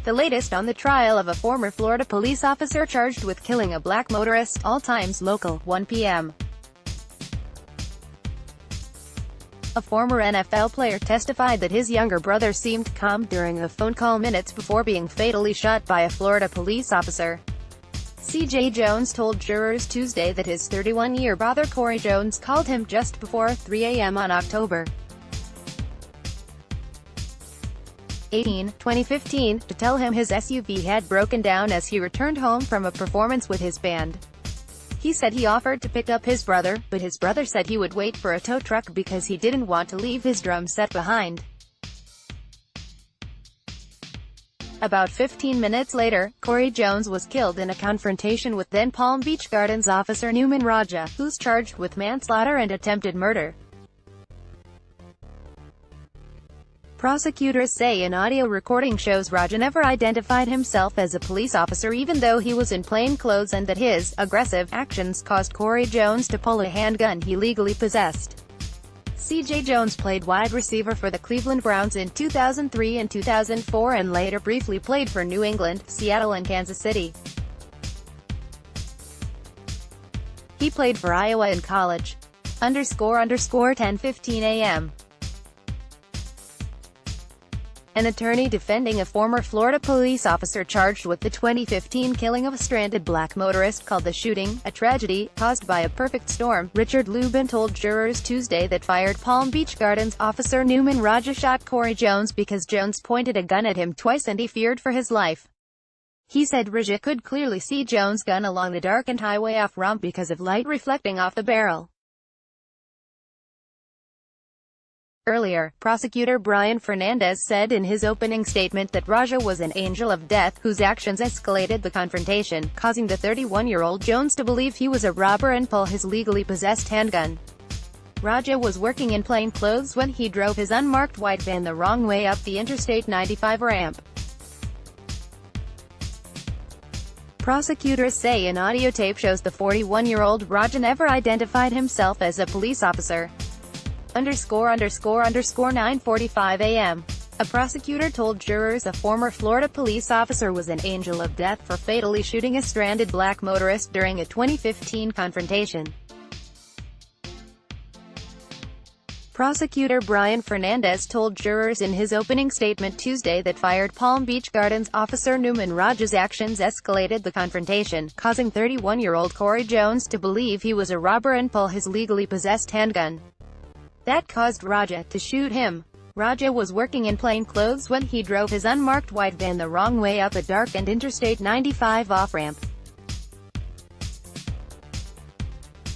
The latest on the trial of a former Florida police officer charged with killing a black motorist. All times local, 1 p.m. A former NFL player testified that his younger brother seemed calm during a phone call minutes before being fatally shot by a Florida police officer. C.J. Jones told jurors Tuesday that his 31-year brother Corey Jones called him just before 3 a.m. on October 18, 2015, to tell him his SUV had broken down as he returned home from a performance with his band. He said he offered to pick up his brother, but his brother said he would wait for a tow truck because he didn't want to leave his drum set behind. About 15 minutes later, Corey Jones was killed in a confrontation with then Palm Beach Gardens officer Newman Raja, who's charged with manslaughter and attempted murder. Prosecutors say an audio recording shows Raja never identified himself as a police officer even though he was in plain clothes, and that his aggressive actions caused Corey Jones to pull a handgun he legally possessed. C.J. Jones played wide receiver for the Cleveland Browns in 2003 and 2004 and later briefly played for New England, Seattle and Kansas City. He played for Iowa in college. __10:15 a.m. An attorney defending a former Florida police officer charged with the 2015 killing of a stranded black motorist called the shooting a tragedy caused by a perfect storm. Richard Lubin told jurors Tuesday that fired Palm Beach Gardens officer Newman Raja shot Corey Jones because Jones pointed a gun at him twice and he feared for his life. He said Raja could clearly see Jones' gun along the darkened highway off-ramp because of light reflecting off the barrel. Earlier, prosecutor Brian Fernandez said in his opening statement that Raja was an angel of death, whose actions escalated the confrontation, causing the 31-year-old Jones to believe he was a robber and pull his legally possessed handgun. Raja was working in plain clothes when he drove his unmarked white van the wrong way up the Interstate 95 ramp. Prosecutors say an audio tape shows the 41-year-old Raja never identified himself as a police officer. ___9:45 a.m. A prosecutor told jurors a former Florida police officer was an angel of death for fatally shooting a stranded black motorist during a 2015 confrontation. Prosecutor Brian Fernandez told jurors in his opening statement Tuesday that fired Palm Beach Gardens officer Newman Raja's actions escalated the confrontation, causing 31-year-old Corey Jones to believe he was a robber and pull his legally possessed handgun. That caused Raja to shoot him. Raja was working in plain clothes when he drove his unmarked white van the wrong way up a darkened Interstate 95 off-ramp.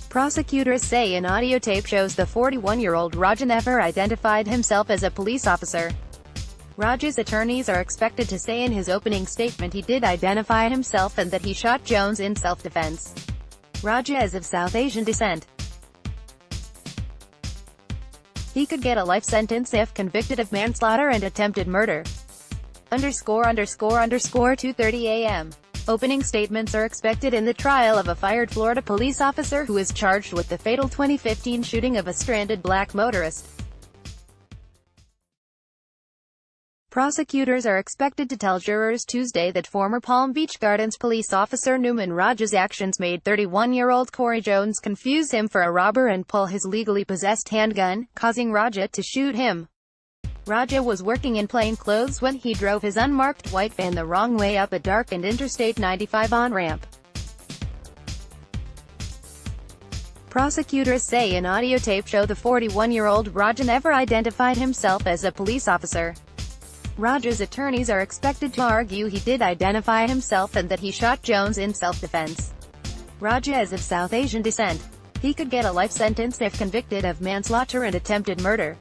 Prosecutors say an audio tape shows the 41-year-old Raja never identified himself as a police officer. Raja's attorneys are expected to say in his opening statement he did identify himself and that he shot Jones in self-defense. Raja is of South Asian descent. He could get a life sentence if convicted of manslaughter and attempted murder. ___2:30 a.m. Opening statements are expected in the trial of a fired Florida police officer who is charged with the fatal 2015 shooting of a stranded black motorist. Prosecutors are expected to tell jurors Tuesday that former Palm Beach Gardens police officer Newman Raja's actions made 31-year-old Corey Jones confuse him for a robber and pull his legally possessed handgun, causing Raja to shoot him. Raja was working in plain clothes when he drove his unmarked white van the wrong way up a darkened Interstate 95 on-ramp. Prosecutors say an audio tape show the 41-year-old Raja never identified himself as a police officer. Raja's attorneys are expected to argue he did identify himself and that he shot Jones in self-defense. Raja is of South Asian descent. He could get a life sentence if convicted of manslaughter and attempted murder.